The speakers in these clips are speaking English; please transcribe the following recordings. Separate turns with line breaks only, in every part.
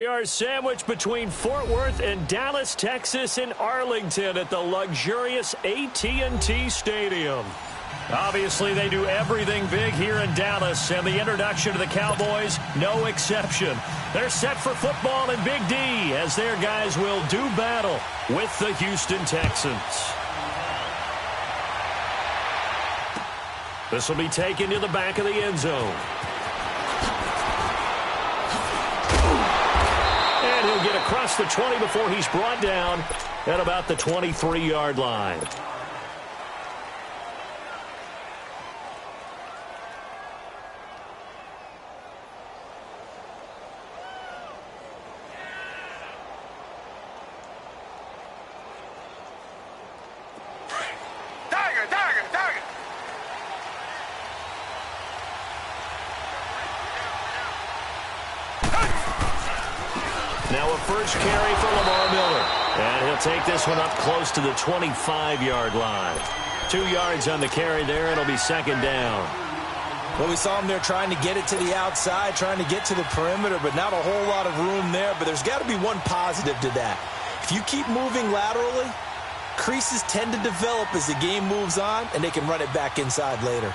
We are sandwiched between Fort Worth and Dallas, Texas, and Arlington at the luxurious AT&T Stadium. Obviously, they do everything big here in Dallas, and the introduction to the Cowboys, no exception. They're set for football in Big D as their guys will do battle with the Houston Texans. This will be taken to the back of the end zone. And he'll get across the 20 before he's brought down at about the 23-yard line. Now a first carry for Lamar Miller. And he'll take this one up close to the 25-yard line. 2 yards on the carry there, and it'll be second down.
Well, we saw him there trying to get it to the outside, trying to get to the perimeter, but not a whole lot of room there. But there's got to be one positive to that. If you keep moving laterally, creases tend to develop as the game moves on, and they can run it back inside later.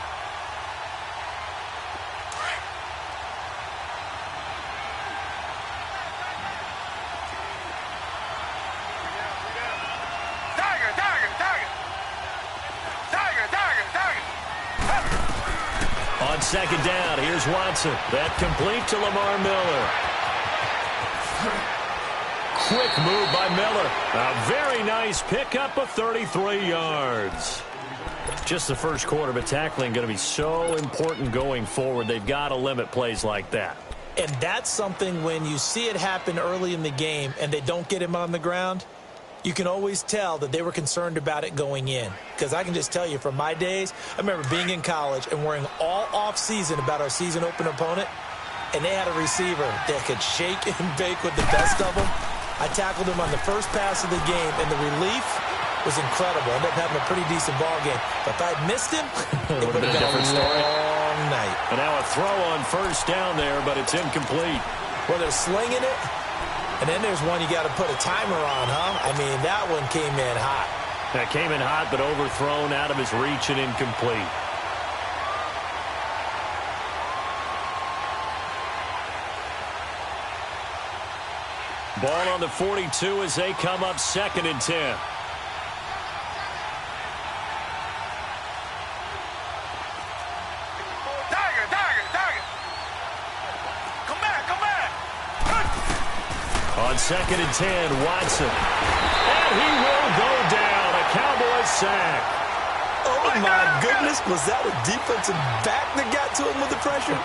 On second down, here's Watson. That complete to Lamar Miller. Quick move by Miller. A very nice pickup of 33 yards. Just the first quarter, but tackling going to be so important going forward. They've got to limit plays like that.
And that's something when you see it happen early in the game and they don't get him on the ground, you can always tell that they were concerned about it going in. Because I can just tell you from my days, I remember being in college and worrying all off-season about our season open opponent, and they had a receiver that could shake and bake with the best of them. I tackled him on the first pass of the game, and the relief was incredible. I ended up having a pretty decent ball game. But if I'd missed him, it would have been a long night.
And now a throw on first down there, but it's incomplete.
Well, they're slinging it. And then there's one you got to put a timer on, huh? I mean, that one came in hot.
That came in hot, but overthrown, out of his reach and incomplete. Ball on the 42 as they come up 2nd and 10. On 2nd and 10, Watson. And he will go down. A Cowboys sack.
Oh, my goodness. Was that a defensive back that got to him with the pressure?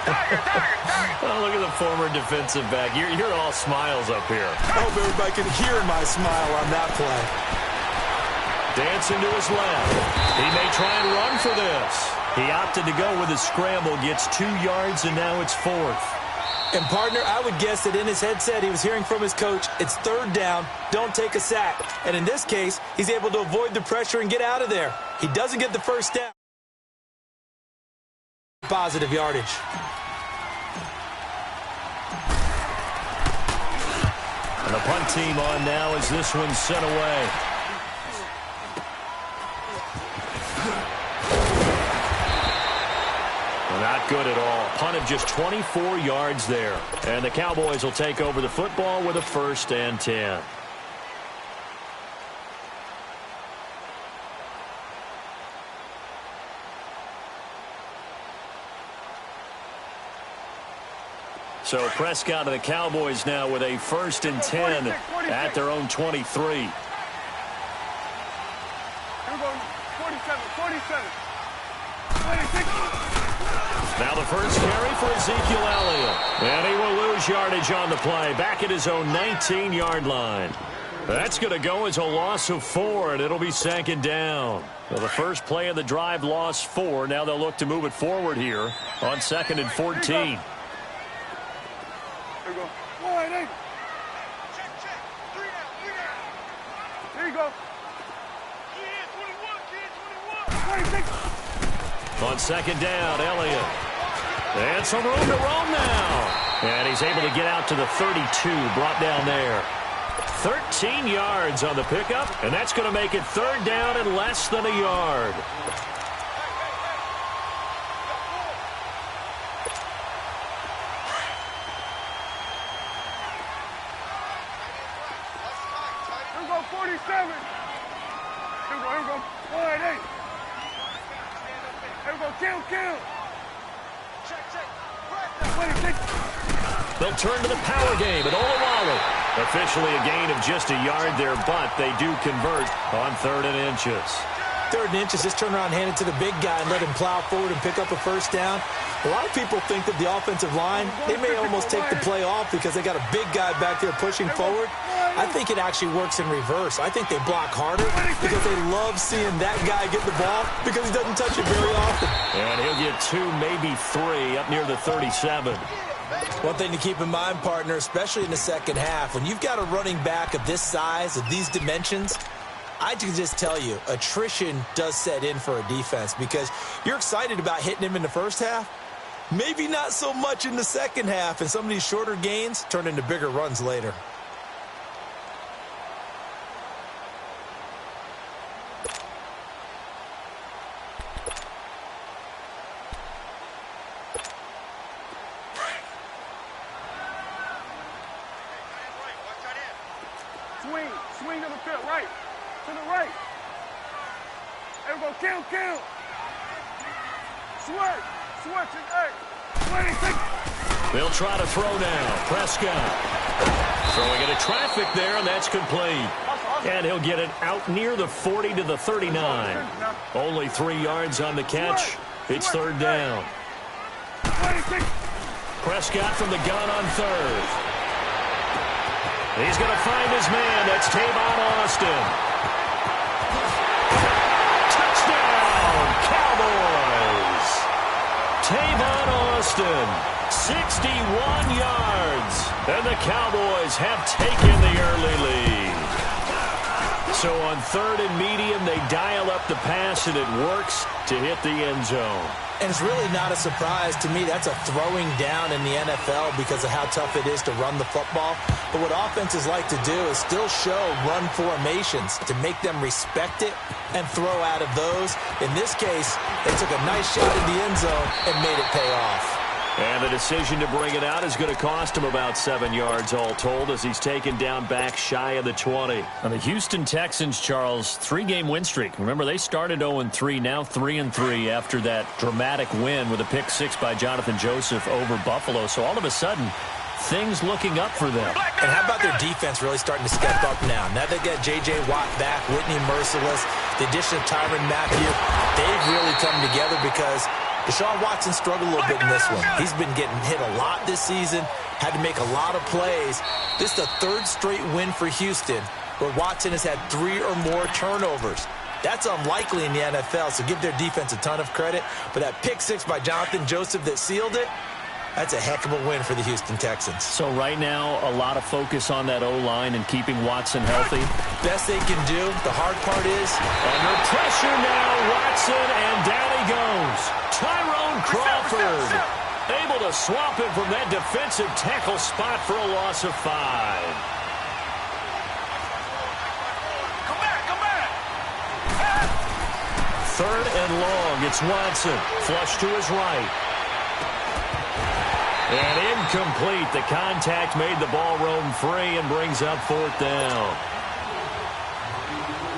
Oh, look at the former defensive back. You're all smiles up here.
I hope everybody can hear my smile on that play.
Dancing to his left. He may try and run for this. He opted to go with a scramble, gets 2 yards, and now it's 4th.
And, partner, I would guess that in his headset he was hearing from his coach, it's 3rd down, don't take a sack. And in this case, he's able to avoid the pressure and get out of there. He doesn't get the first down. Positive yardage.
And the punt team on now as this one's sent away. Not good at all. Punt of just 24 yards there. And the Cowboys will take over the football with a 1st and 10. So Prescott and the Cowboys now with a 1st and 10 at their own 23.
Here we go, 47, 47. 26.
Now the first carry for Ezekiel Elliott. And he will lose yardage on the play. Back at his own 19-yard line. That's going to go as a loss of 4, and it'll be 2nd down. Well, the first play of the drive lost 4. Now they'll look to move it forward here on 2nd and 14.
Here we go. All right, hey. Check. 3 down. Here you go. Kid, 21. 26.
On 2nd down, Elliott. And some room to roam now. And he's able to get out to the 32, brought down there. 13 yards on the pickup, and that's going to make it third down and less than a yard.
Here we go, 47. Here we go, 1-8. Here we go, kill. Check.
They'll turn to the power game at Olawale. Officially a gain of just a yard there, but they do convert on 3rd and inches.
3rd and inches, just turn around, hand it to the big guy, and let him plow forward and pick up a first down. A lot of people think that the offensive line, they may almost take the play off because they got a big guy back there pushing forward. I think it actually works in reverse. I think they block harder because they love seeing that guy get the ball because he doesn't touch it very often.
And he'll get 2, maybe 3 up near the 37.
One thing to keep in mind, partner, especially in the second half, when you've got a running back of this size, of these dimensions, I can just tell you, attrition does set in for a defense because you're excited about hitting him in the first half. Maybe not so much in the second half, and some of these shorter gains turn into bigger runs later.
Swing to the field, right. To the right. There we go, kill. Switch, and 26.
They'll try to throw now. Prescott throwing into traffic there, and that's complete. And he'll get it out near the 40 to the 39. Only 3 yards on the catch. It's 3rd down.
26.
Prescott from the gun on 3rd. He's going to find his man. That's Tavon Austin. Touchdown, Cowboys. Tavon Austin, 61 yards. And the Cowboys have taken the early lead. So on 3rd and medium, they dial up the pass, and it works to hit the end zone.
And it's really not a surprise to me. That's a throwing down in the NFL because of how tough it is to run the football. But what offenses like to do is still show run formations to make them respect it and throw out of those. In this case, they took a nice shot in the end zone and made it pay off.
And the decision to bring it out is going to cost him about 7 yards all told as he's taken down back shy of the 20. And the Houston Texans, Charles, 3-game win streak. Remember, they started 0-3, now 3-3 after that dramatic win with a pick 6 by Jonathan Joseph over Buffalo. So all of a sudden, things looking up for them.
And how about their defense really starting to step up now? Now they got J.J. Watt back, Whitney Merciless, the addition of Tyrann Mathieu. They've really come together because Deshaun Watson struggled a little bit in this one. He's been getting hit a lot this season, had to make a lot of plays. This is the 3rd straight win for Houston where Watson has had 3 or more turnovers. That's unlikely in the NFL, so give their defense a ton of credit. But that pick 6 by Jonathan Joseph that sealed it, that's a heck of a win for the Houston Texans.
So right now, a lot of focus on that O-line and keeping Watson healthy.
Best they can do. The hard part is
under pressure now, Watson, and down he goes. Tyrone Crawford able to swap him from that defensive tackle spot for a loss of 5.
Come back.
3rd and long. It's Watson. Flush to his right. And incomplete. The contact made the ball roam free and brings up 4th down.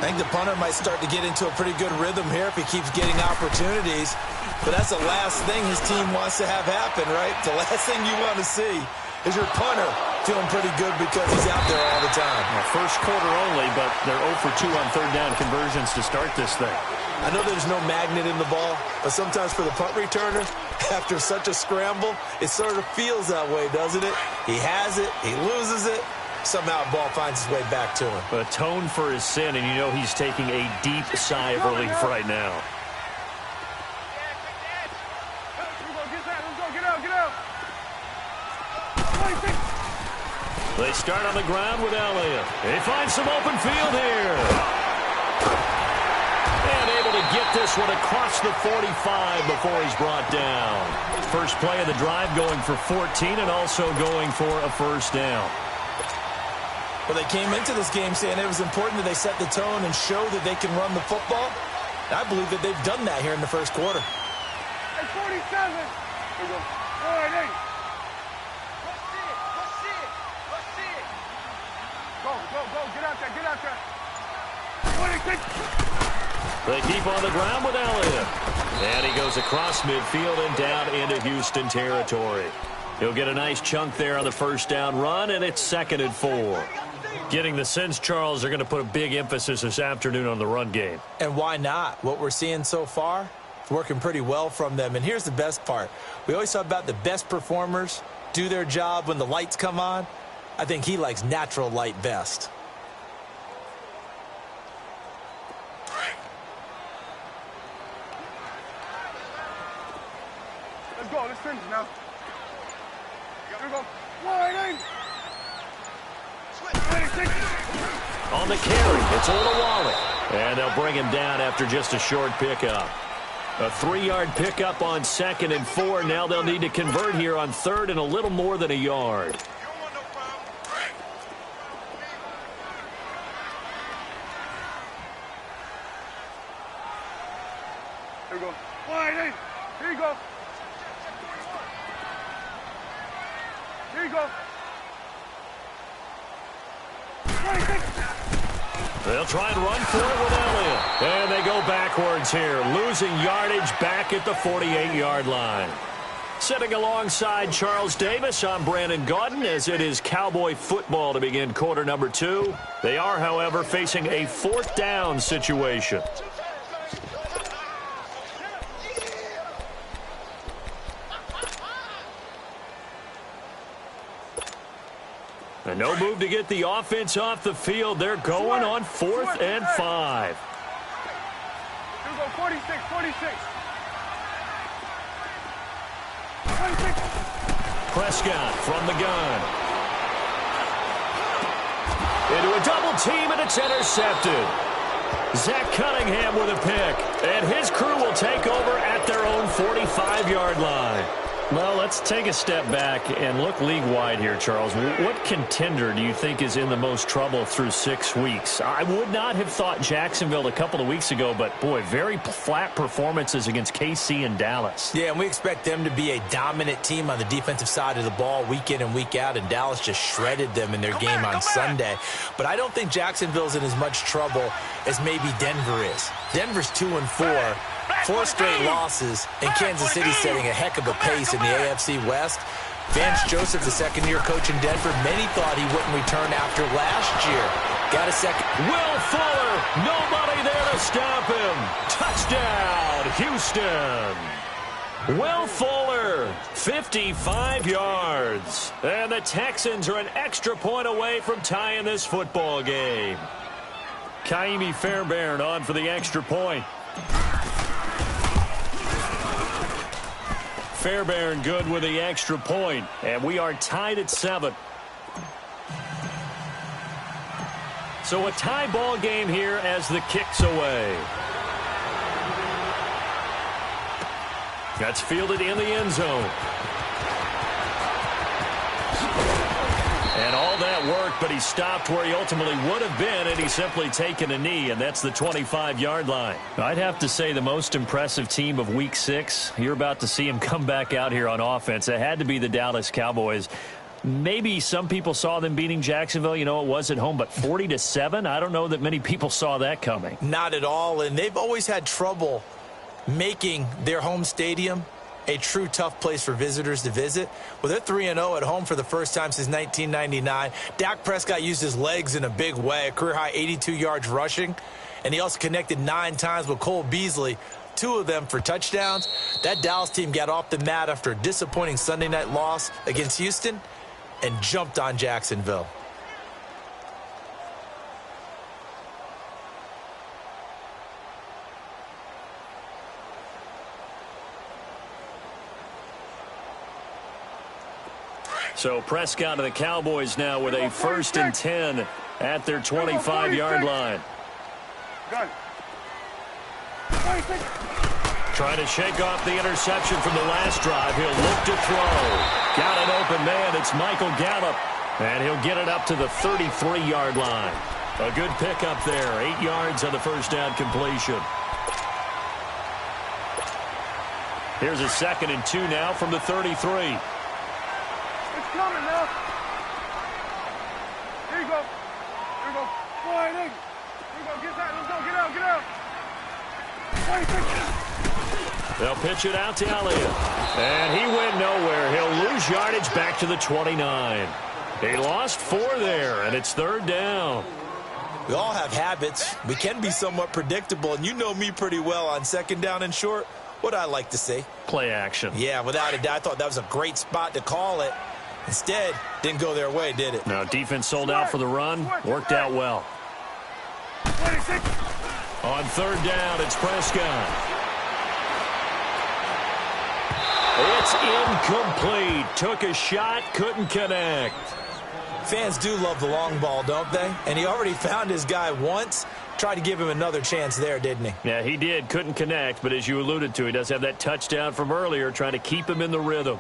I think the punter might start to get into a pretty good rhythm here if he keeps getting opportunities. But that's the last thing his team wants to have happen, right? The last thing you want to see is your punter feeling pretty good because he's out there all the time.
Well, first quarter only, but they're 0 for 2 on 3rd down conversions to start this thing.
I know there's no magnet in the ball, but sometimes for the punt returner, after such a scramble, it sort of feels that way, doesn't it? He has it, he loses it, somehow the ball finds its way back to him.
Atone for his sin, and you know he's taking a deep sigh of relief right now. They start on the ground with Elliott. They find some open field here. And able to get get this one across the 45 before he's brought down. First play of the drive going for 14 and also going for a first down.
Well, they came into this game saying it was important that they set the tone and show that they can run the football. I believe that they've done that here in the first quarter.
Hey, 47. Here we go. All right, hey. Let's see it. Go. Get out there. 26.
They keep on the ground with Elliott. And he goes across midfield and down into Houston territory. He'll get a nice chunk there on the first down run, and it's 2nd and 4. Getting the sense, Charles, they're going to put a big emphasis this afternoon on the run game.
And why not? What we're seeing so far, it's working pretty well from them. And here's the best part. We always talk about the best performers do their job when the lights come on. I think he likes natural light best.
Let's go. Let's finish now. Here we go. All right, hey.
On the carry, it's Olawale. And they'll bring him down after just a short pickup. A 3-yard pickup on 2nd and 4. Now they'll need to convert here on 3rd and a little more than a yard.
Here we go. All right, hey. Here you go. Here you go. 26.
They'll try and run for it with Elliott. And they go backwards here, losing yardage back at the 48-yard line. Sitting alongside Charles Davis, I'm Brandon Gaudin, as it is Cowboy football to begin quarter number 2. They are, however, facing a 4th down situation. And no move to get the offense off the field. They're going on 4th and 5.
Here we go, 46. 26.
Prescott from the gun. Into a double team, and it's intercepted. Zach Cunningham with a pick. And his crew will take over at their own 45-yard line. Well, let's take a step back and look league-wide here, Charles. What contender do you think is in the most trouble through 6 weeks? I would not have thought Jacksonville a couple of weeks ago, but, boy, very flat performances against KC and Dallas.
Yeah, and we expect them to be a dominant team on the defensive side of the ball week in and week out, and Dallas just shredded them in their game on Sunday. But I don't think Jacksonville's in as much trouble as maybe Denver is. Denver's 2-4. 4 straight losses, and Kansas City setting a heck of a pace in the AFC West. Vance Joseph, the second-year coach in Denver, many thought he wouldn't return after last year. Got a second.
Will Fuller, nobody there to stop him. Touchdown, Houston. Will Fuller, 55 yards. And the Texans are an extra point away from tying this football game. Kaimi Fairbairn on for the extra point. Fairbairn good with the extra point, and we are tied at 7. So a tie ball game here as the kick's away. That's fielded in the end zone. And all that worked, but he stopped where he ultimately would have been, and he's simply taken a knee, and that's the 25-yard line. I'd have to say the most impressive team of Week 6. You're about to see him come back out here on offense. It had to be the Dallas Cowboys. Maybe some people saw them beating Jacksonville. You know, it was at home, but 40-7? I don't know that many people saw that coming.
Not at all, and they've always had trouble making their home stadium a true tough place for visitors to visit. Well, they're 3-0 at home for the first time since 1999. Dak Prescott used his legs in a big way, a career-high 82 yards rushing, and he also connected 9 times with Cole Beasley, 2 of them for touchdowns. That Dallas team got off the mat after a disappointing Sunday night loss against Houston and jumped on Jacksonville.
So Prescott and the Cowboys now with a 1st and 10 at their 25-yard line.
Gun.
Trying to shake off the interception from the last drive. He'll look to throw. Got an open man. It's Michael Gallup. And he'll get it up to the 33-yard line. A good pickup there. 8 yards on the first down completion. Here's a 2nd and 2 now from the 33.
It's coming now. Here you go. Here you go. Boy, here you go. Get that. Let's go. Get out. Get out. 26.
They'll pitch it out to Elliott. And he went nowhere. He'll lose yardage back to the 29. He lost 4 there, and it's 3rd down.
We all have habits. We can be somewhat predictable, and you know me pretty well on 2nd down and short. What I like to see.
Play action.
Yeah, without a doubt. I thought that was a great spot to call it. Instead, didn't go their way, did it?
No, defense sold out for the run. Worked out well.
26.
On 3rd down, it's Prescott. It's incomplete. Took a shot, couldn't connect.
Fans do love the long ball, don't they? And he already found his guy once. Tried to give him another chance there, didn't he?
Yeah, he did. Couldn't connect, but as you alluded to, he does have that touchdown from earlier, trying to keep him in the rhythm.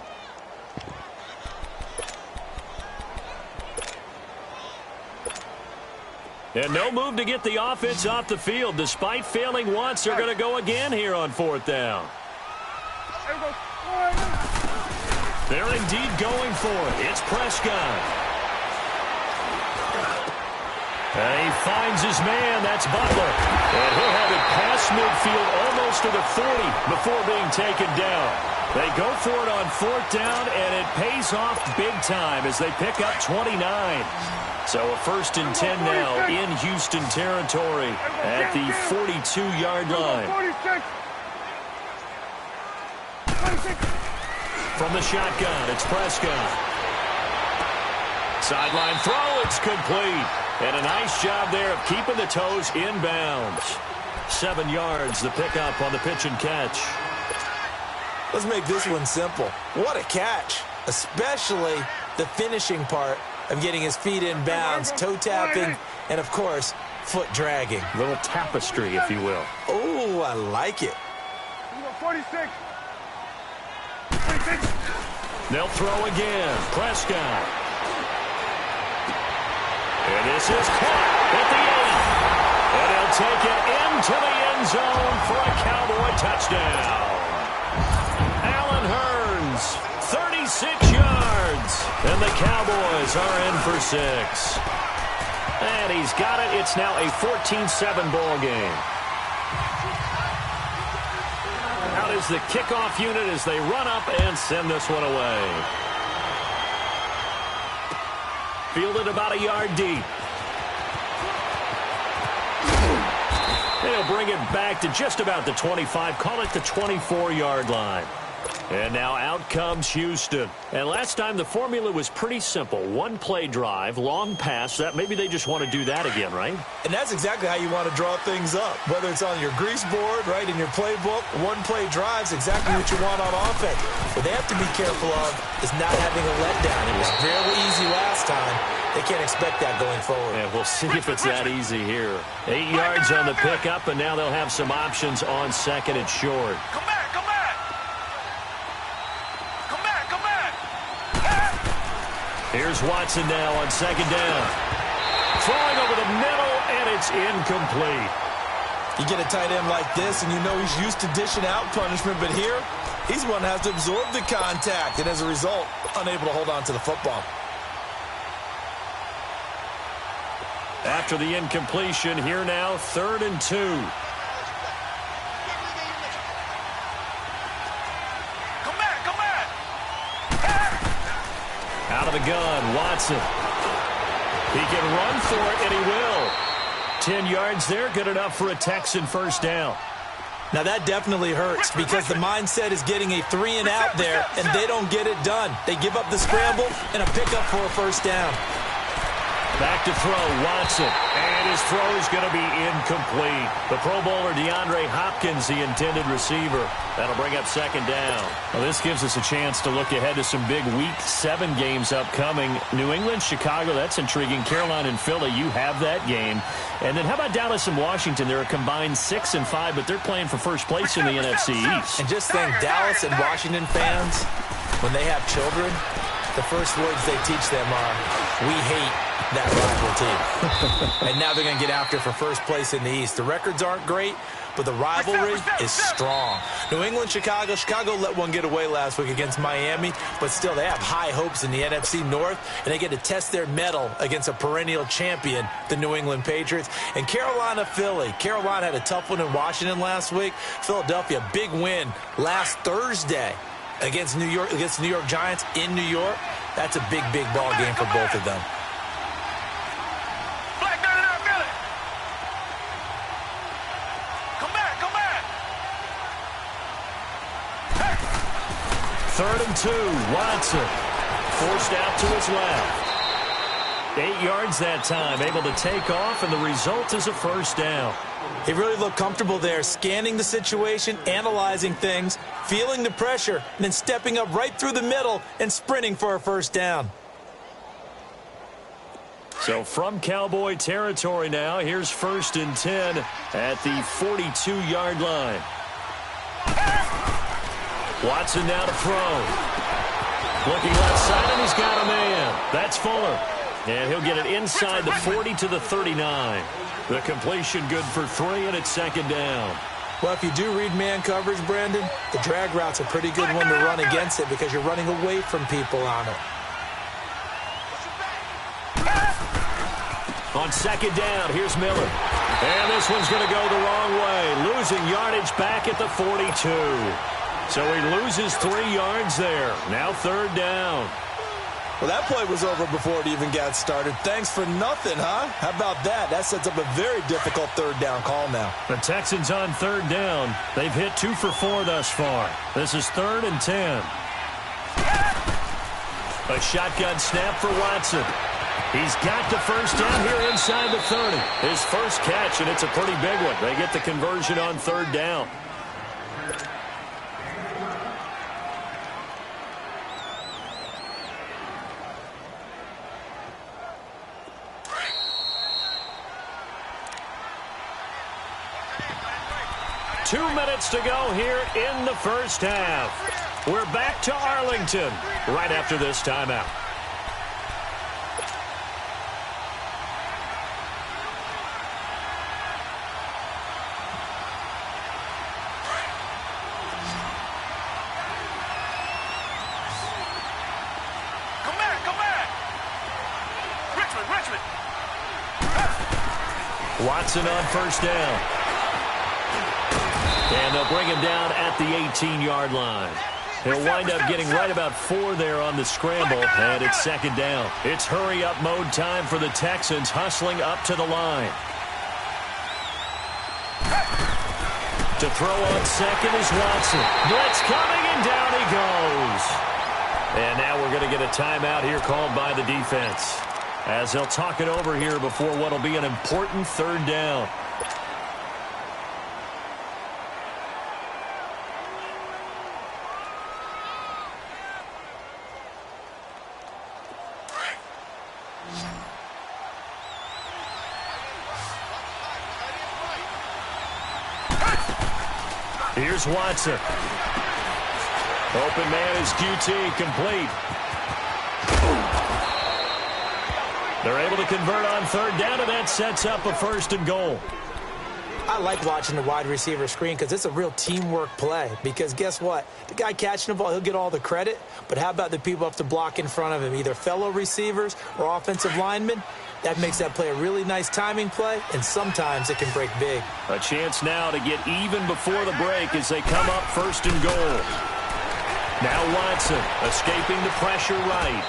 And no move to get the offense off the field. Despite failing once, they're going to go again here on 4th down. They're indeed going for it. It's Prescott. And he finds his man. That's Butler. And he'll have it past midfield almost to the 40 before being taken down. They go for it on 4th down, and it pays off big time as they pick up 29. So a 1st and 10 now in Houston territory at the 42-yard line.
46.
From the shotgun, it's Prescott. Sideline throw, it's complete. And a nice job there of keeping the toes inbounds. 7 yards, the pickup on the pitch and catch.
Let's make this one simple. What a catch, especially the finishing part of getting his feet in bounds, toe tapping, and, of course, foot dragging.
A little tapestry, if you will.
Oh, I like it.
46.
They'll throw again. Prescott. And this is caught at the 8. And he'll take it into the end zone for a Cowboy touchdown. Allen Hurns, 36 yards. And the Cowboys are in for 6. And he's got it. It's now a 14-7 ball game. Out is the kickoff unit as they run up and send this one away. Fielded about a yard deep. They'll bring it back to just about the 25. Call it the 24-yard line. And now out comes Houston. And last time the formula was pretty simple. 1 play drive, long pass. That maybe they just want to do that again, right?
And that's exactly how you want to draw things up. Whether it's on your grease board, right, in your playbook, 1 play drive's exactly what you want on offense. What they have to be careful of is not having a letdown. It was fairly easy last time. They can't expect that going forward.
Yeah, we'll see if it's that easy here. 8 yards on the pickup, and now they'll have some options on 2nd and short.
Come back, come back. Come back, come back.
Here's Watson now on 2nd down. Throwing over the middle, and it's incomplete.
You get a tight end like this, and you know he's used to dishing out punishment, but here, he's one that has to absorb the contact, and as a result, unable to hold on to the football.
After the incompletion, here now, 3rd and 2.
Come back, come back.
Out of the gun, Watson. He can run for it, and he will. 10 yards there, good enough for a Texan first down.
Now that definitely hurts because the mindset is getting a 3 and out there, and they don't get it done. They give up the scramble and a pickup for a first down.
Back to throw, Watson. And his throw is going to be incomplete. The Pro Bowler DeAndre Hopkins, the intended receiver. That'll bring up second down. Well, this gives us a chance to look ahead to some big Week 7 games upcoming. New England, Chicago, that's intriguing. Carolina and Philly, you have that game. And then how about Dallas and Washington? They're a combined 6-5, but they're playing for first place in the NFC East.
And just think, Dallas and Washington fans, when they have children, the first words they teach them are, we hate that rival team. And now they're going to get after for first place in the East. The records aren't great, but the rivalry is strong. New England, Chicago. Chicago let one get away last week against Miami, but still they have high hopes in the NFC North, and they get to test their mettle against a perennial champion, the New England Patriots. And Carolina, Philly. Carolina had a tough one in Washington last week. Philadelphia, big win last Thursday against New York Giants in New York. That's a big, big ball game for both of them.
Third and 2, Watson. Forced out to his left. 8 yards that time, able to take off, and the result is a first down.
He really looked comfortable there, scanning the situation, analyzing things, feeling the pressure, and then stepping up right through the middle and sprinting for a first down.
So from Cowboy territory now, here's 1st and 10 at the 42-yard line. Watson now to throw. Looking left side, and he's got a man. That's Fuller. And he'll get it inside the 40 to the 39. The completion good for 3, and it's second down.
Well, if you do read man coverage, Brandon, the drag route's a pretty good one to run against it because you're running away from people on it.
On second down, here's Miller. And this one's going to go the wrong way. Losing yardage back at the 42. So he loses 3 yards there. Now third down.
Well, that play was over before it even got started. Thanks for nothing, huh? How about that? That sets up a very difficult third down call now.
The Texans on third down. They've hit 2 for 4 thus far. This is 3rd and 10. A shotgun snap for Watson. He's got the first down here inside the 30. His first catch, and it's a pretty big one. They get the conversion on third down. Two minutes to go here in the first half. We're back to Arlington right after this timeout.
Come back. Richmond.
Watson on first down. And they'll bring him down at the 18-yard line. He'll wind up getting right about 4 there on the scramble, and it's second down. It's hurry-up mode time for the Texans, hustling up to the line. To throw on second is Watson. Blitz coming, and down he goes. And now we're going to get a timeout here called by the defense, as they'll talk it over here before what will be an important third down. Here's Watson. Open man is QT, complete. They're able to convert on third down, and that sets up a 1st and goal.
I like watching the wide receiver screen because it's a real teamwork play. Because guess what? The guy catching the ball, he'll get all the credit. But how about the people who have to block in front of him, either fellow receivers or offensive linemen? That makes that play a really nice timing play, and sometimes it can break big.
A chance now to get even before the break as they come up 1st and goal. Now Watson escaping the pressure right.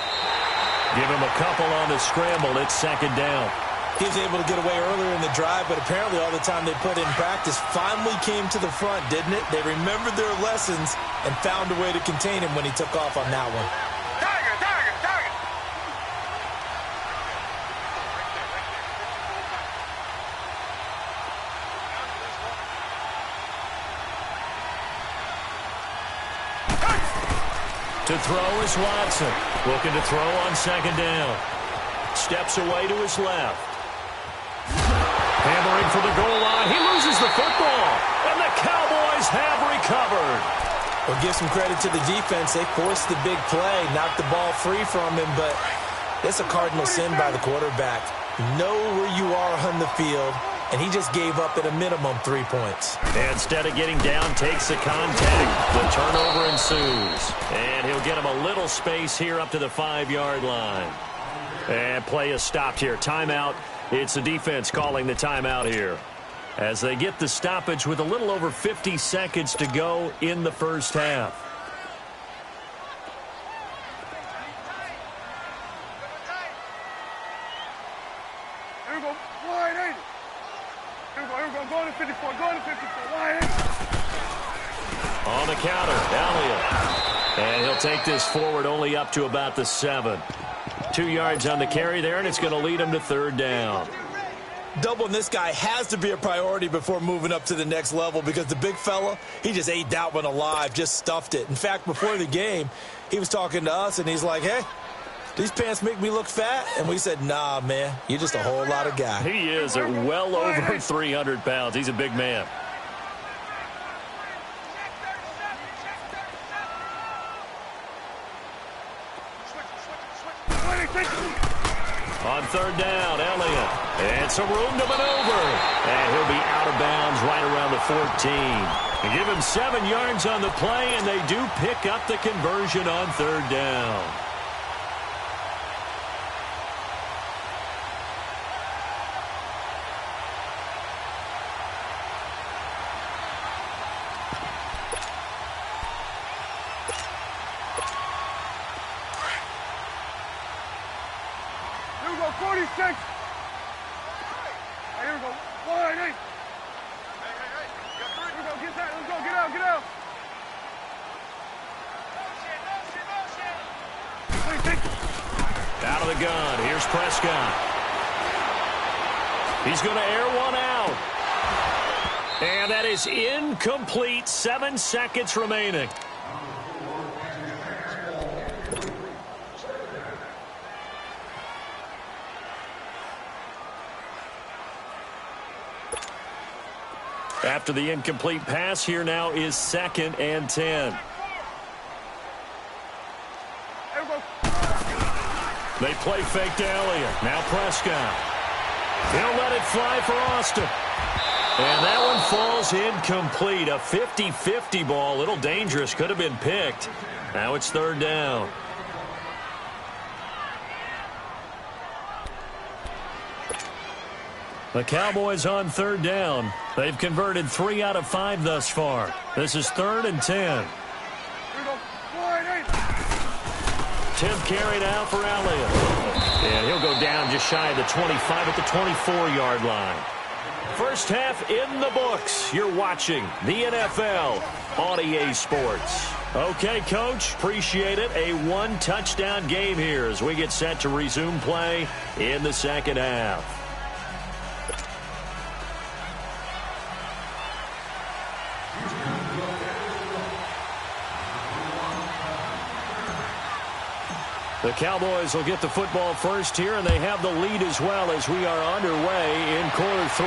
Give him a couple on the scramble. It's second down.
He was able to get away earlier in the drive, but apparently all the time they put in practice finally came to the front, didn't it? They remembered their lessons and found a way to contain him when he took off on that one.
Tiger.
To throw is Watson. Looking to throw on second down. Steps away to his left. Hammering for the goal line. He loses the football. And the Cowboys have recovered.
Well, give some credit to the defense. They forced the big play, knocked the ball free from him, but it's a cardinal sin by the quarterback. Know where you are on the field, and he just gave up at a minimum 3 points.
Instead of getting down, takes the contact. The turnover ensues. And he'll get him a little space here up to the 5-yard line. And play is stopped here. Timeout. It's the defense calling the timeout here, as they get the stoppage with a little over 50 seconds to go in the first half.
Here we go. Wide 80. Here we go. Go to 54. Go to 54. Wide 80.
On the counter, Elliott. And he'll take this forward only up to about the 7. 2 yards on the carry there, and it's going to lead him to third down.
Doubling this guy has to be a priority before moving up to the next level, because the big fella, he just ate that one alive, just stuffed it. In fact, before the game, he was talking to us, and he's like, hey, these pants make me look fat? And we said, nah, man, you're just a whole lot of guy.
He is at well over 300 pounds. He's a big man. On third down, Elliott. And some room to maneuver. And he'll be out of bounds right around the 14. They give him 7 yards on the play, and they do pick up the conversion on third down.
Here we go. 46. Hey, here we go. Wide 8. Hey. Here we go. Get that. Let's go. Get out. Get out.
Out of the gun. Here's Prescott. He's going to air one out. And that is incomplete. 7 seconds remaining. After the incomplete pass, here now is 2nd and 10. They play fake to Elliott. Now Prescott. He'll let it fly for Austin. And that one falls incomplete. A 50-50 ball. A little dangerous. Could have been picked. Now it's third down. The Cowboys on third down. They've converted 3 out of 5 thus far. This is 3rd and 10. 10th carry now for Elliott. And he'll go down just shy of the 25 at the 24-yard line. First half in the books. You're watching the NFL on EA Sports. Okay, Coach, appreciate it. A 1-touchdown game here as we get set to resume play in the second half. The Cowboys will get the football first here, and they have the lead as well as we are underway in quarter 3.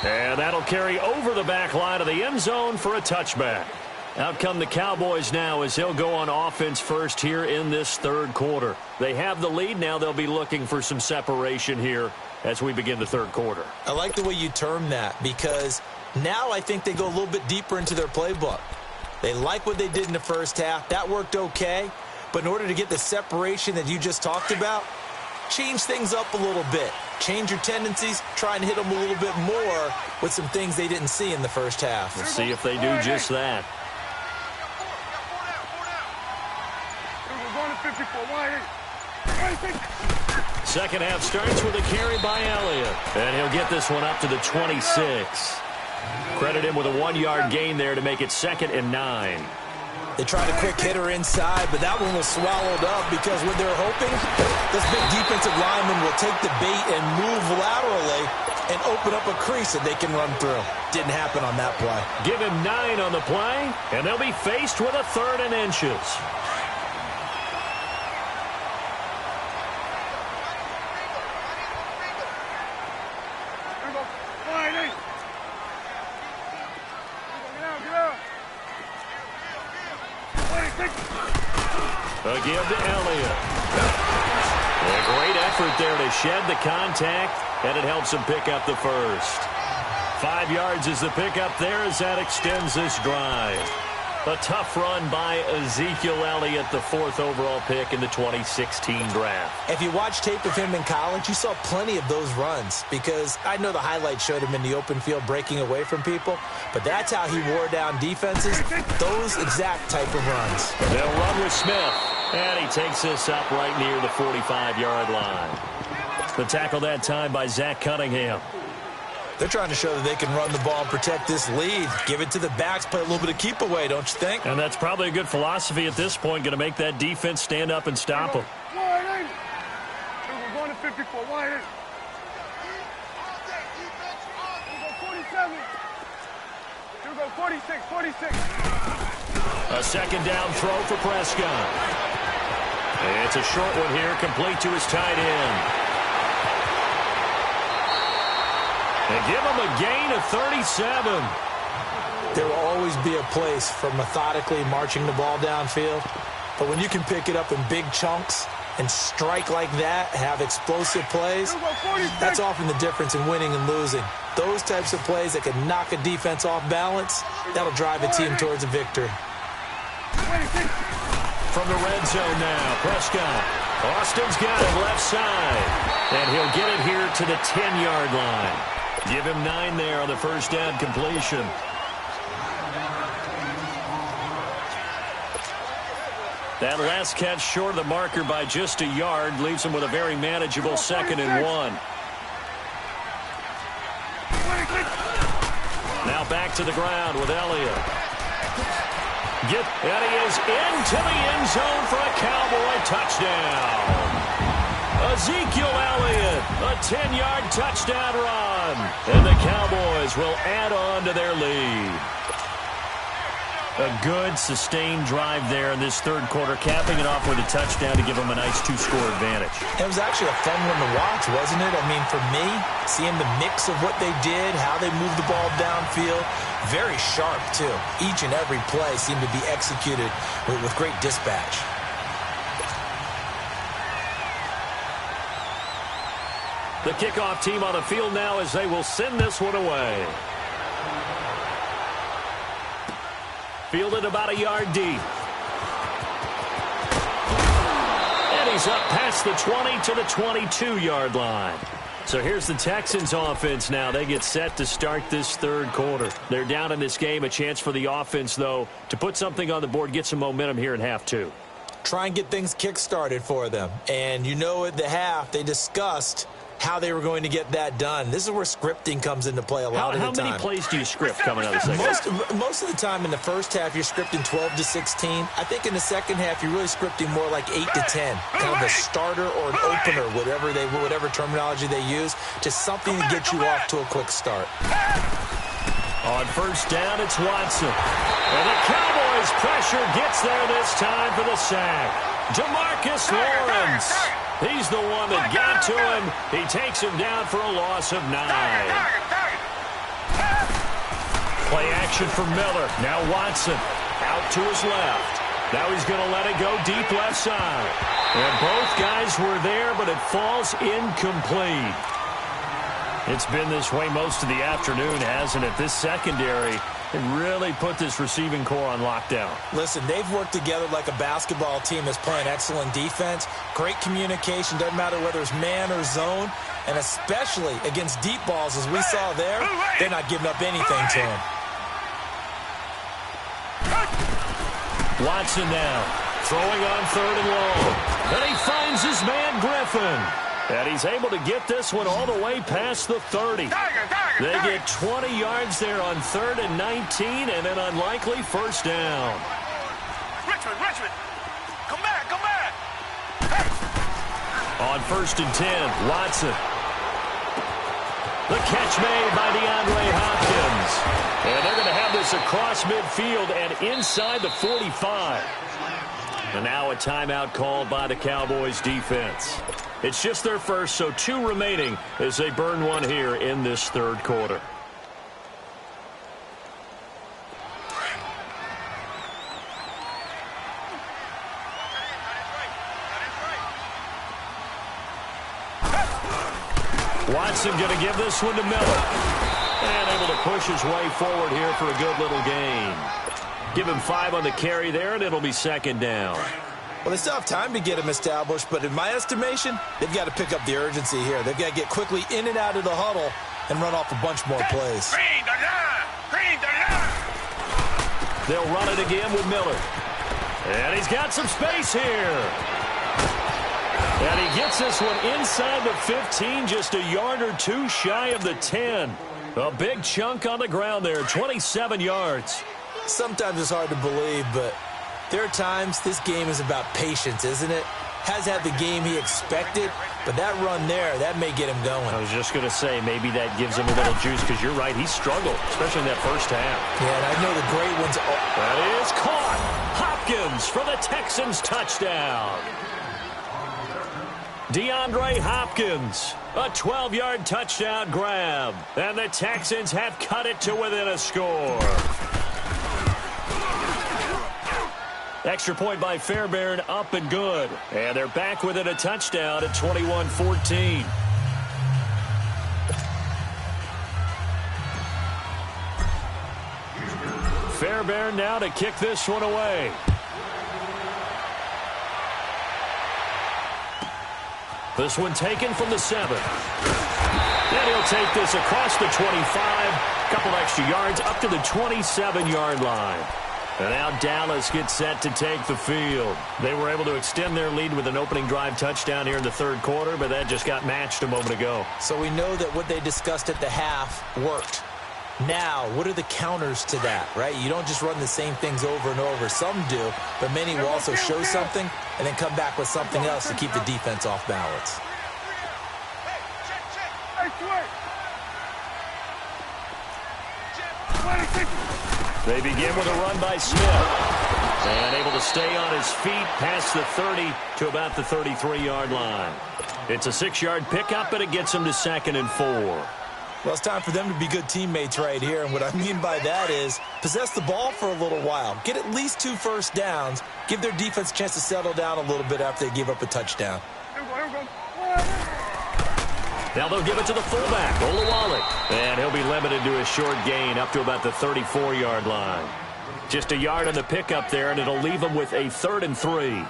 And that'll carry over the back line of the end zone for a touchback. Out come the Cowboys now as they'll go on offense first here in this third quarter. They have the lead. Now they'll be looking for some separation here as we begin the third quarter.
I like the way you term that, because now I think they go a little bit deeper into their playbook. They like what they did in the first half. That worked okay. But in order to get the separation that you just talked about, change things up a little bit. Change your tendencies, try and hit them a little bit more with some things they didn't see in the first half.
We'll see if they do just that. Second half starts with a carry by Elliott. And he'll get this one up to the 26. Credit him with a 1-yard gain there to make it 2nd and 9.
They tried a quick hitter inside, but that one was swallowed up because what they're hoping, this big defensive lineman will take the bait and move laterally and open up a crease that they can run through. Didn't happen on that play.
Give him 9 on the play, and they'll be faced with a 3rd and inches. A give to Elliott. A great effort there to shed the contact, and it helps him pick up the first. 5 yards is the pickup there as that extends this drive. A tough run by Ezekiel Elliott, the 4th overall pick in the 2016 draft.
If you watch tape of him in college, you saw plenty of those runs because I know the highlights showed him in the open field breaking away from people, but that's how he wore down defenses, those exact type of runs.
They'll run with Smith, and he takes this up right near the 45-yard line. The tackle that time by Zach Cunningham.
They're trying to show that they can run the ball and protect this lead. Give it to the backs, play a little bit of keep away, don't you think?
And that's probably a good philosophy at this point, going to make that defense stand up and stop them.
Wide 8. We're going to 54, wide 8. We're going 47. We're going 46, 46.
A second down throw for Prescott. It's a short one here, complete to his tight end. And give him a gain of 37.
There will always be a place for methodically marching the ball downfield. But when you can pick it up in big chunks and strike like that, have explosive plays, that's often the difference in winning and losing. Those types of plays that can knock a defense off balance, that'll drive a team towards a victory.
From the red zone now, Prescott. Austin's got it left side. And he'll get it here to the 10-yard line. Give him 9 there on the first down completion. That last catch short of the marker by just a yard leaves him with a very manageable 2nd and 1. Now back to the ground with Elliott. And he is into the end zone for a Cowboy touchdown. Ezekiel Elliott, a 10-yard touchdown run. And the Cowboys will add on to their lead. A good, sustained drive there in this 3rd quarter, capping it off with a touchdown to give them a nice 2-score advantage.
It was actually a fun one to watch, wasn't it? I mean, for me, seeing the mix of what they did, how they moved the ball downfield, very sharp, too. Each and every play seemed to be executed with great dispatch.
The kickoff team on the field now as they will send this one away. Fielded about a yard deep. And he's up past the 20 to the 22-yard line. So here's the Texans offense now. They get set to start this 3rd quarter. They're down in this game. A chance for the offense, though, to put something on the board, get some momentum here in half 2.
Try and get things kick-started for them. And you know at the half, they discussed how they were going to get that done. This is where scripting comes into play a lot of the time.
How many plays do you script coming out of the second half?
Most of the time in the first half, you're scripting 12 to 16. I think in the second half, you're really scripting more like 8 to 10. Kind of a starter or an opener, whatever terminology they use, just something to get you off to a quick start.
On first down, it's Watson. And the Cowboys' pressure gets there this time for the sack. DeMarcus Lawrence. He's the one that got to him. He takes him down for a loss of 9. Play action for Miller. Now Watson out to his left. Now he's going to let it go deep left side. And both guys were there, but it falls incomplete. It's been this way most of the afternoon, hasn't it? This secondary really put this receiving core on lockdown.
Listen, they've worked together like a basketball team that's playing excellent defense. Great communication, doesn't matter whether it's man or zone. And especially against deep balls, as we saw there, they're not giving up anything to him.
Watson now, throwing on 3rd and long. And he finds his man Griffin. And he's able to get this one all the way past the 30. They get 20 yards there on 3rd and 19 and an unlikely first down.
Richmond, come back.
On 1st and 10, Watson. The catch made by DeAndre Hopkins. And they're going to have this across midfield and inside the 45. And now a timeout called by the Cowboys defense. It's just their first, so 2 remaining as they burn one here in this third quarter. Watson going to give this one to Miller. And able to push his way forward here for a good little gain. Give him 5 on the carry there, and it'll be second down.
Well, they still have time to get him established, but in my estimation, they've got to pick up the urgency here. They've got to get quickly in and out of the huddle and run off a bunch more plays.
They'll run it again with Miller. And he's got some space here. And he gets this one inside the 15, just a yard or 2 shy of the 10. A big chunk on the ground there, 27 yards.
Sometimes it's hard to believe, but there are times this game is about patience, isn't it? Has had the game he expected, but that run there, that may get him going.
I was just going to say, maybe that gives him a little juice, because you're right, he struggled, especially in that first half.
Yeah, and I know the great ones.
That is caught. Hopkins for the Texans touchdown. DeAndre Hopkins, a 12-yard touchdown grab. And the Texans have cut it to within a score. Extra point by Fairbairn, up and good. And they're back within a touchdown at 21-14. Fairbairn now to kick this one away. This one taken from the 7. And he'll take this across the 25. Couple extra yards up to the 27-yard line. And now Dallas gets set to take the field. They were able to extend their lead with an opening drive touchdown here in the third quarter, but that just got matched a moment ago.
So we know that what they discussed at the half worked. Now, what are the counters to that, right? You don't just run the same things over and over. Some do, but many will also show something and then come back with something else to keep the defense off balance.
They begin with a run by Smith. And able to stay on his feet past the 30 to about the 33-yard line. It's a 6-yard pickup, and it gets him to 2nd and 4.
Well, it's time for them to be good teammates right here, and what I mean by that is possess the ball for a little while. Get at least 2 first downs. Give their defense a chance to settle down a little bit after they give up a touchdown.
Now they'll give it to the fullback, Olawale. And he'll be limited to a short gain up to about the 34-yard line. Just a yard on the pickup there, and it'll leave him with a 3rd and 3.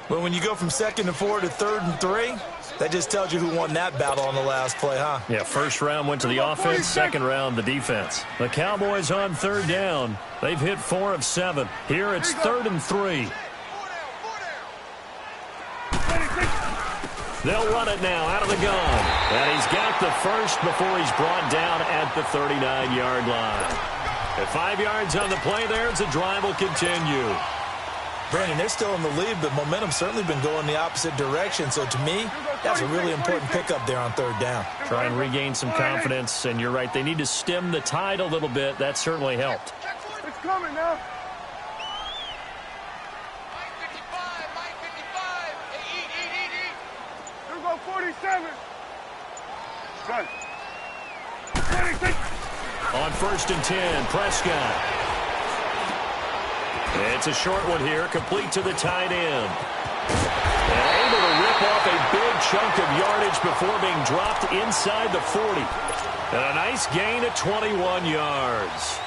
Well, when you go from 2nd and 4 to 3rd and 3, that just tells you who won that battle on the last play, huh?
Yeah, first round went to the offense, second round the defense. The Cowboys on 3rd down. They've hit 4 of 7. Here it's 3rd and 3. They'll run it now out of the gun. And he's got the first before he's brought down at the 39-yard line. At 5 yards on the play there, the drive will continue.
Brandon, they're still in the lead, but momentum's certainly been going the opposite direction. So to me, that's a really important pickup there on 3rd down.
Try and regain some confidence, and you're right. They need to stem the tide a little bit. That certainly helped.
It's coming now. Here we go, 47. Good. 26.
On 1st and 10, Prescott. It's a short one here, complete to the tight end. And able to rip off a big chunk of yardage before being dropped inside the 40. And a nice gain at 21 yards.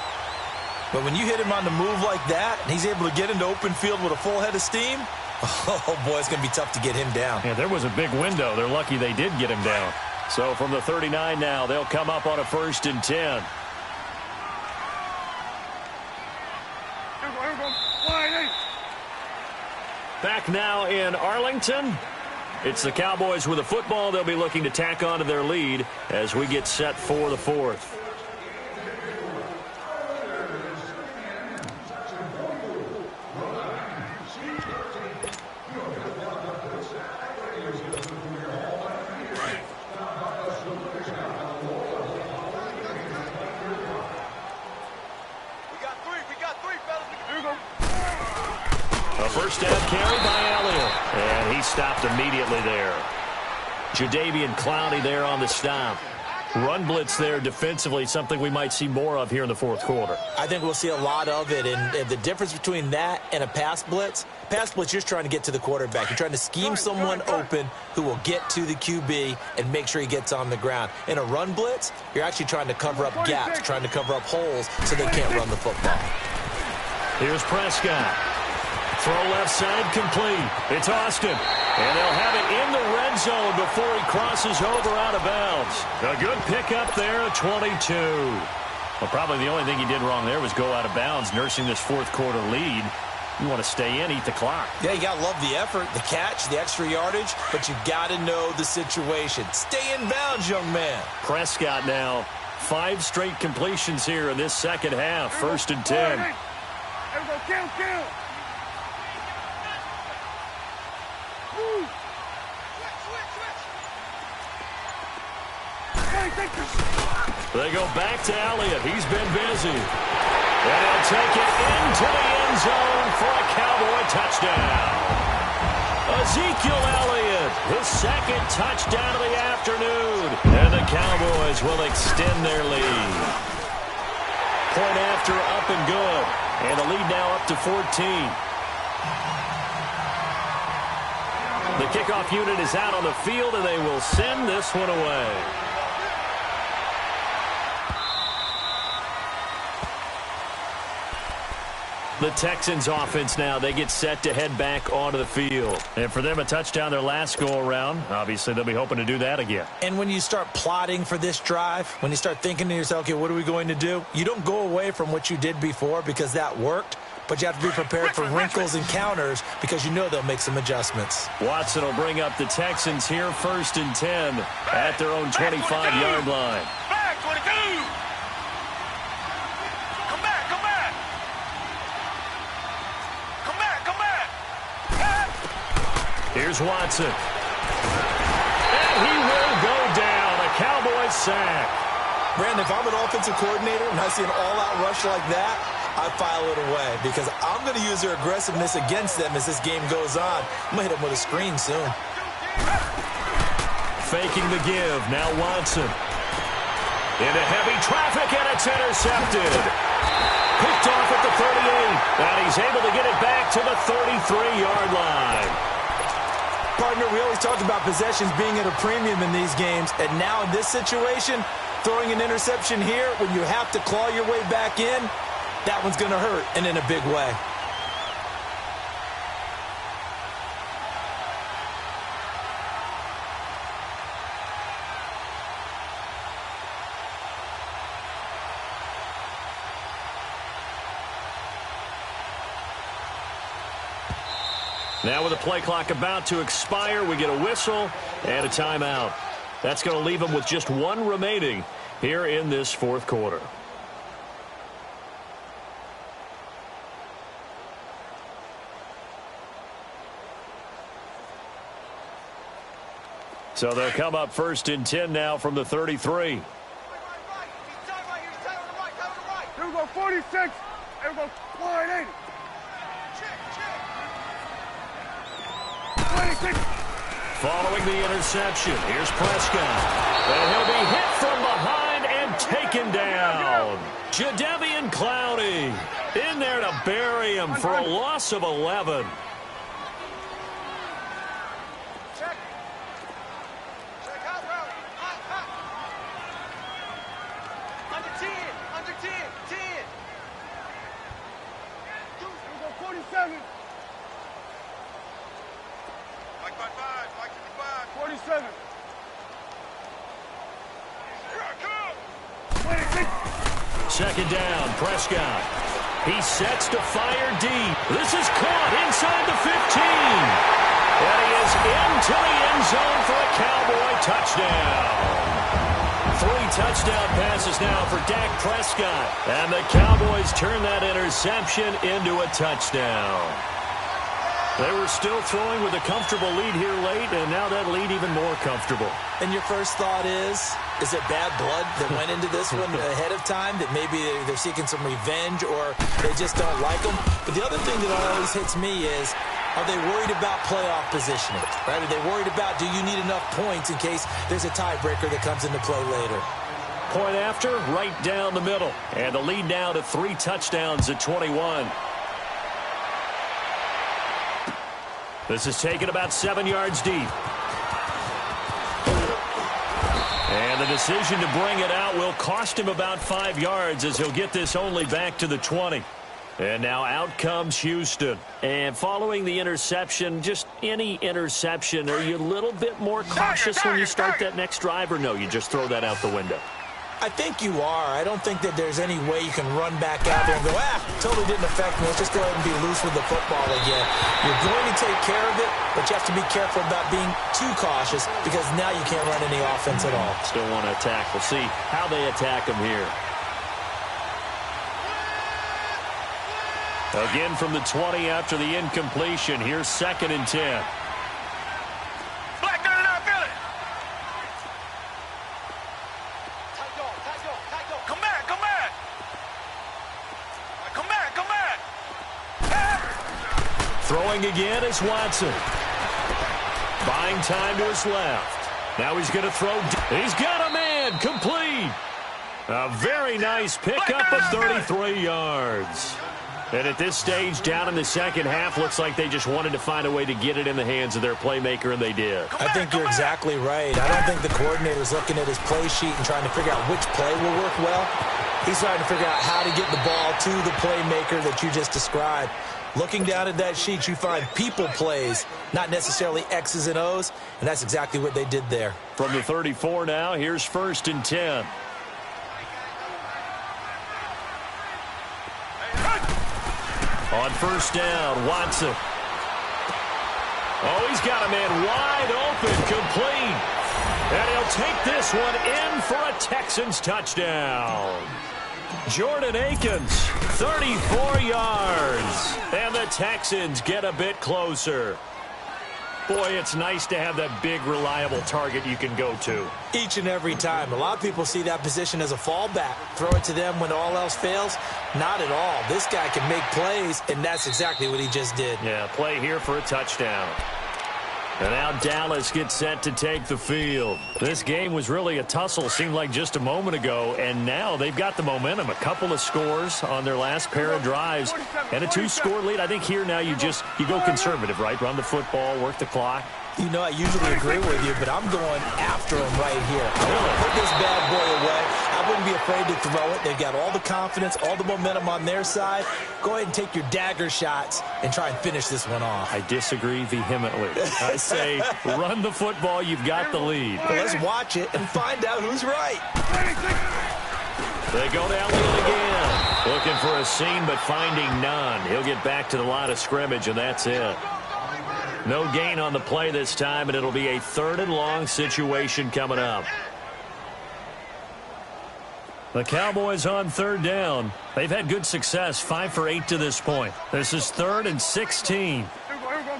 But when you hit him on the move like that, and he's able to get into open field with a full head of steam, oh, boy, it's going to be tough to get him down.
Yeah, there was a big window. They're lucky they did get him down. So from the 39 now, they'll come up on a 1st and 10. Back now in Arlington. It's the Cowboys with the football. They'll be looking to tack on to their lead as we get set for the 4th. stopped immediately there. Jadeveon Clowney there on the stop. Run blitz there defensively, something we might see more of here in the fourth quarter.
I think we'll see a lot of it, and the difference between that and a pass blitz, you're just trying to get to the quarterback. You're trying to scheme someone open who will get to the QB and make sure he gets on the ground. In a run blitz, you're actually trying to cover up gaps, trying to cover up holes so they can't run the football.
Here's Prescott. Throw left side complete. It's Austin. And they'll have it in the red zone before he crosses over out of bounds. A good pickup there at 22. Well, probably the only thing he did wrong there was go out of bounds, nursing this fourth quarter lead. You want to stay in, eat the clock.
Yeah, you got to love the effort, the catch, the extra yardage, but you got to know the situation. Stay in bounds, young man.
Prescott now, 5 straight completions here in this second half. 1st and 10.
There we go, kill.
They go back to Elliott. He's been busy. And he'll take it into the end zone for a Cowboy touchdown. Ezekiel Elliott, his second touchdown of the afternoon. And the Cowboys will extend their lead. Point after up and good. And the lead now up to 14. The kickoff unit is out on the field, and they will send this one away. The Texans offense now, they get set to head back onto the field. And for them, a touchdown their last go-around. Obviously, they'll be hoping to do that again.
And when you start plotting for this drive, when you start thinking to yourself, okay, what are we going to do? You don't go away from what you did before because that worked, but you have to be prepared for wrinkles and counters because you know they'll make some adjustments.
Watson will bring up the Texans here, 1st and 10 at their own 25-yard line.
Back, 22.
Here's Watson. And he will go down. A Cowboys sack.
Brandon, if I'm an offensive coordinator and I see an all-out rush like that, I file it away because I'm going to use their aggressiveness against them as this game goes on. I'm going to hit them with a screen soon.
Faking the give. Now Watson. Into heavy traffic, and it's intercepted. Picked off at the 38. And he's able to get it back to the 33-yard line.
Partner, we always talked about possessions being at a premium in these games, and now in this situation, throwing an interception here when you have to claw your way back in, that one's going to hurt, and in a big way.
Now with the play clock about to expire, we get a whistle and a timeout. That's going to leave them with just one remaining here in this fourth quarter. So they'll come up 1st and 10 now from the 33.
Here we go, 46. Here we go, 180. 26.
Following the interception, here's Prescott. And he'll be hit from behind and taken down. Jadeveon Clowney in there to bury him for a loss of 11.
Under 10. Here we go, 47. 47. Here I come. 26.
Second down, Prescott. He sets to fire deep. This is caught inside the 15. And he is into the end zone for a Cowboy touchdown. 3 touchdown passes now for Dak Prescott. And the Cowboys turn that interception into a touchdown. They were still throwing with a comfortable lead here late, and now that lead even more comfortable.
And your first thought is it bad blood that went into this one ahead of time, that maybe they're seeking some revenge or they just don't like them? But the other thing that always hits me is Are they worried about playoff positioning? Right? Are they worried about, do you need enough points in case there's a tiebreaker that comes into play later?
Point after, right down the middle. And the lead now to 3 touchdowns at 21. This is taken about 7 yards deep. And the decision to bring it out will cost him about 5 yards as he'll get this only back to the 20. And now out comes Houston. And following the interception, just any interception, are you a little bit more cautious when you start that next drive, or no, you just throw that out the window?
I think you are. I don't think that there's any way you can run back out there and go, totally didn't affect me. Let's just go ahead and be loose with the football again. You're going to take care of it, but you have to be careful about being too cautious because now you can't run any offense at all.
Still want to attack. We'll see how they attack him here. Again from the 20 after the incompletion. Here's 2nd and 10. Throwing again is Watson. Buying time to his left. Now he's going to throw. He's got a man. Complete. A very nice pickup of 33 yards. And at this stage, down in the second half, looks like they just wanted to find a way to get it in the hands of their playmaker, and they did.
I think you're exactly right. I don't think the coordinator's looking at his play sheet and trying to figure out which play will work well. He's trying to figure out how to get the ball to the playmaker that you just described. Looking down at that sheet, you find people plays, not necessarily X's and O's, and that's exactly what they did there.
From the 34 now, here's 1st and 10. On 1st down, Watson. Oh, he's got a man wide open, complete. And he'll take this one in for a Texans touchdown. Jordan Akins, 34 yards. And the Texans get a bit closer. Boy, it's nice to have that big, reliable target you can go to.
Each and every time. A lot of people see that position as a fallback. Throw it to them when all else fails. Not at all. This guy can make plays, and that's exactly what he just did.
Yeah, play here for a touchdown. And now Dallas gets set to take the field. This game was really a tussle, seemed like just a moment ago, and now they've got the momentum. A couple of scores on their last pair of drives and a 2-score lead. I think here now you go conservative, right? Run the football, work the clock.
You know, I usually agree with you, but I'm going after him right here. I want to put this bad boy away. I wouldn't be afraid to throw it. They've got all the confidence, all the momentum on their side. Go ahead and take your dagger shots and try and finish this one off.
I disagree vehemently. I say run the football. You've got the lead.
Well, let's watch it and find out who's right.
They go to Elliott again. Looking for a seam, but finding none. He'll get back to the line of scrimmage, and that's it. No gain on the play this time, and it'll be a 3rd and long situation coming up. The Cowboys on 3rd down. They've had good success, 5 for 8 to this point. This is 3rd and 16.
Here we go. Gun.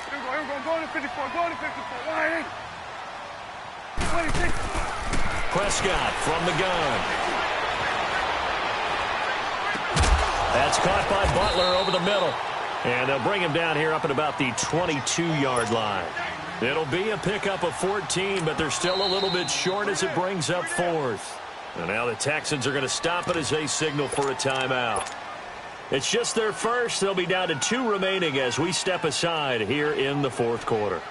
Here we go. Go to 54. Wide 26.
Prescott from the gun. That's caught by Butler over the middle. And they'll bring him down here up at about the 22-yard line. It'll be a pickup of 14, but they're still a little bit short as it brings up 4th. And now the Texans are going to stop it as they signal for a timeout. It's just their first. They'll be down to 2 remaining as we step aside here in the 4th quarter.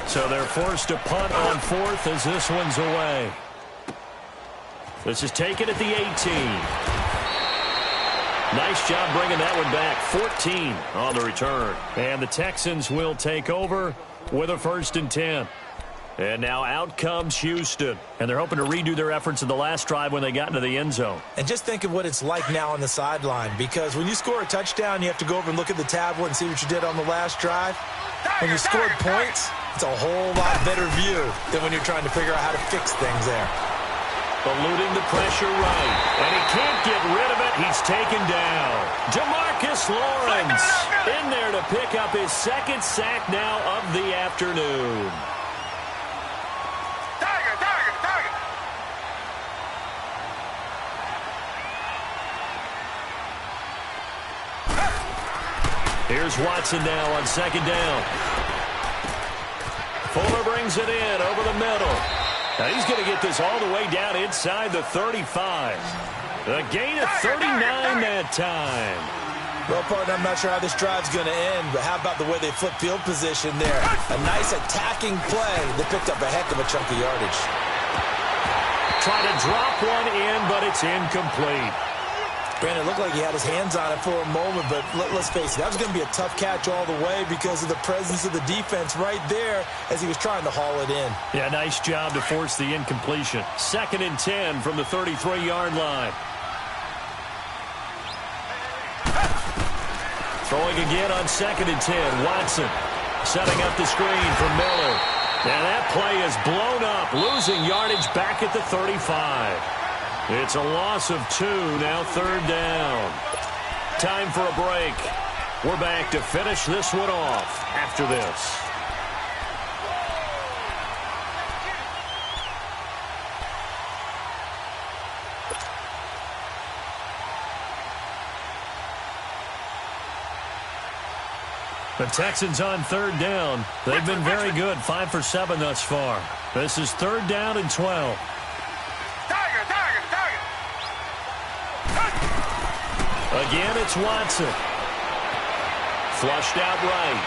So they're forced to punt on 4th as this one's away. This is taken at the 18. Nice job bringing that one back. 14 on the return. And the Texans will take over with a 1st and 10. And now out comes Houston. And they're hoping to redo their efforts in the last drive when they got into the end zone.
And just think of what it's like now on the sideline. Because when you score a touchdown, you have to go over and look at the tablet and see what you did on the last drive. When you scored points, it's a whole lot better view than when you're trying to figure out how to fix things there.
Eluding the pressure right. And he can't get rid of it. He's taken down. Jamarcus Lawrence in there to pick up his 2nd sack now of the afternoon. Here's Watson now on second down. Fuller brings it in over the middle. Now he's going to get this all the way down inside the 35. A gain of 39 that time.
Well, partner, I'm not sure how this drive's going to end, but how about the way they flip field position there? A nice attacking play. They picked up a heck of a chunk of yardage.
Try to drop one in, but it's incomplete.
Brandon, it looked like he had his hands on it for a moment, but let's face it, that was going to be a tough catch all the way because of the presence of the defense right there as he was trying to haul it in.
Yeah, nice job to force the incompletion. 2nd and 10 from the 33-yard line. Throwing again on 2nd and 10. Watson setting up the screen for Miller. And that play is blown up, losing yardage back at the 35. It's a loss of 2, now 3rd down. Time for a break. We're back to finish this one off after this. The Texans on 3rd down. They've been very good, 5 for 7 thus far. This is 3rd down and 12. Again, it's Watson. Flushed out right.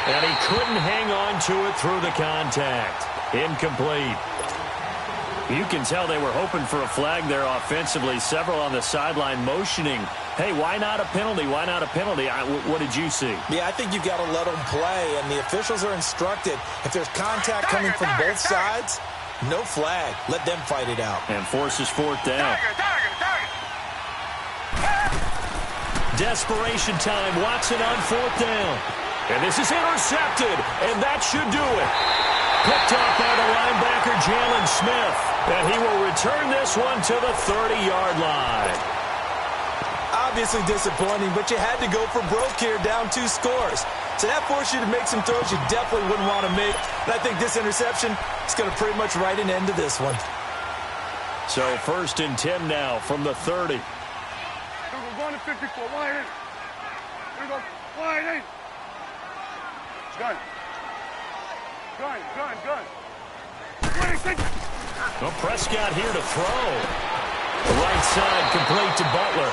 And he couldn't hang on to it through the contact. Incomplete. You can tell they were hoping for a flag there offensively. Several on the sideline motioning, hey, why not a penalty? Why not a penalty? What did you see?
Yeah, I think you've got to let them play, and the officials are instructed. If there's contact coming from both sides, no flag. Let them fight it out.
And forces 4th down. Desperation time. Watson on 4th down. And this is intercepted, and that should do it. Picked up by the linebacker, Jalen Smith. And he will return this one to the 30-yard line.
Obviously disappointing, but you had to go for broke here, down 2 scores. So that forced you to make some throws you definitely wouldn't want to make. And I think this interception is going to pretty much write an end to this one.
So 1st and 10 now from the 30.
We're going to 54. Wide in. We're going wide in. Gun. Gun, gun, gun. 26.
Well, Prescott here to throw. The right side complete to Butler.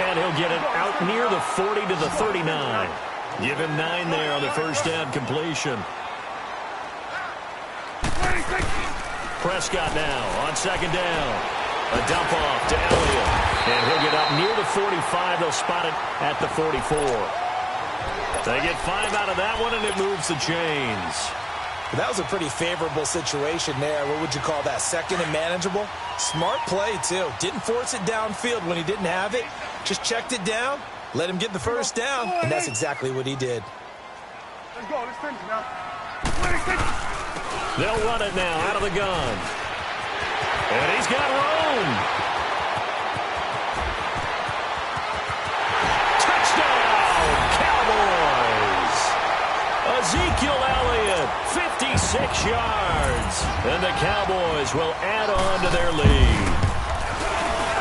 And he'll get it out near the 40 to the 39. Give him 9 there on the 1st down completion.
26.
Prescott now on 2nd down. A dump off to Elliott. And he'll get up near the 45. They'll spot it at the 44. They get 5 out of that one, and it moves the chains.
That was a pretty favorable situation there. What would you call that? 2nd and manageable? Smart play, too. Didn't force it downfield when he didn't have it. Just checked it down, let him get the 1st down, and that's exactly what he did.
Let's go. Let's finish now. 26.
They'll run it now out of the gun. And he's got room. Touchdown, Cowboys. Ezekiel Elliott, 56 yards. And the Cowboys will add on to their lead.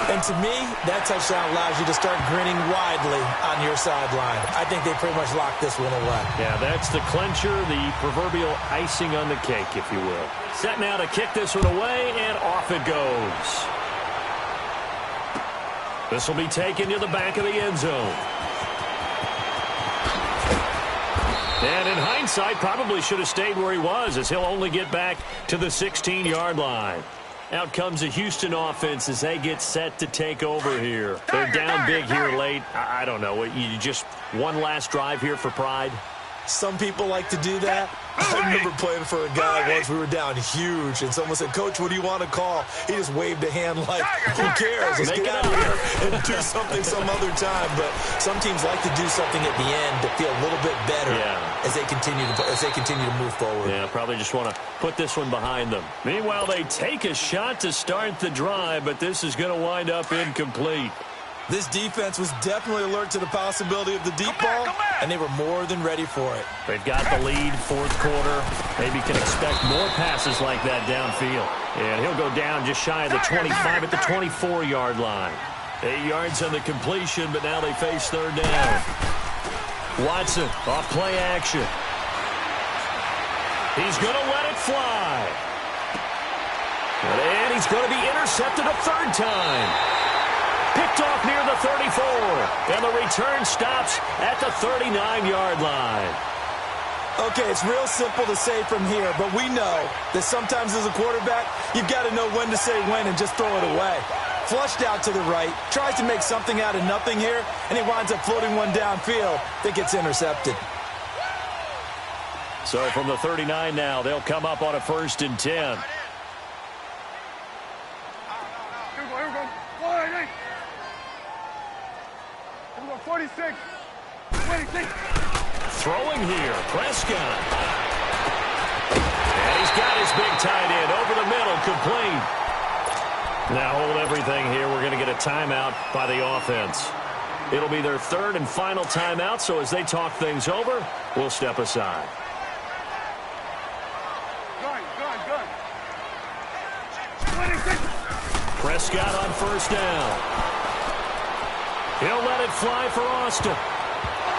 And to me, that touchdown allows you to start grinning widely on your sideline. I think they pretty much locked this one away.
Yeah, that's the clincher, the proverbial icing on the cake, if you will. Set now to kick this one away, and off it goes. This will be taken to the back of the end zone. And in hindsight, probably should have stayed where he was, as he'll only get back to the 16-yard line. Out comes the Houston offense as they get set to take over here. They're down big here late. I don't know. You just one last drive here for pride?
Some people like to do that. I remember playing for a guy once. We were down huge, and someone said, "Coach, what do you want to call?" He just waved a hand like, "Who cares? Let's get out of here and do something some other time." But some teams like to do something at the end to feel a little bit better as they continue to move forward.
Yeah, probably just want to put this one behind them. Meanwhile, they take a shot to start the drive, but this is going to wind up incomplete.
This defense was definitely alert to the possibility of the deep ball, and they were more than ready for it.
They've got the lead, 4th quarter. Maybe can expect more passes like that downfield. And he'll go down just shy of the 25 at the 24-yard line. 8 yards on the completion, but now they face third down. Watson off play action. He's going to let it fly. And he's going to be intercepted a third time. Picked off near the 34. And the return stops at the 39-yard line.
Okay, it's real simple to say from here, but we know that sometimes as a quarterback, you've got to know when to say when and just throw it away. Flushed out to the right, tries to make something out of nothing here, and he winds up floating one downfield that gets intercepted.
So from the 39 now, they'll come up on a 1st and 10.
Here we go. Wide 8. Here we go, 46. 26.
Throwing here, Prescott. And he's got his big tight end over the middle, complete. Now hold everything here. We're going to get a timeout by the offense. It'll be their 3rd and final timeout, so as they talk things over, we'll step aside.
Gun. 26.
Prescott on 1st down. He'll let it fly for Austin.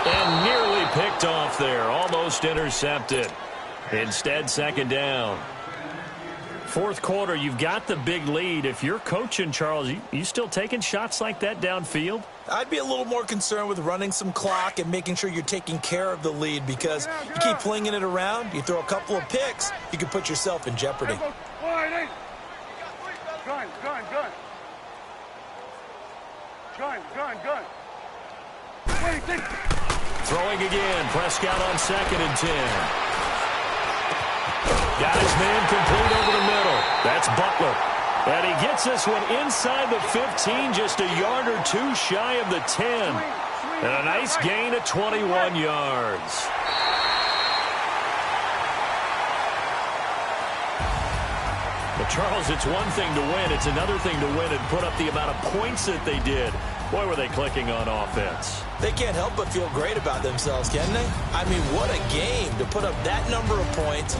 And nearly picked off there. Almost intercepted. Instead, 2nd down. 4th quarter, you've got the big lead. If you're coaching, Charles, you still taking shots like that downfield?
I'd be a little more concerned with running some clock and making sure you're taking care of the lead, because you keep flinging it around, you throw a couple of picks, you can put yourself in jeopardy.
Wide 8. Gun. 26.
Throwing again. Prescott on 2nd and 10. Got his man complete over the middle. That's Butler. And he gets this one inside the 15, just a yard or two shy of the 10. And a nice gain of 21 yards. But, Charles, it's one thing to win. It's another thing to win and put up the amount of points that they did. Boy, were they clicking on offense.
They can't help but feel great about themselves, can they? I mean, what a game to put up that number of points.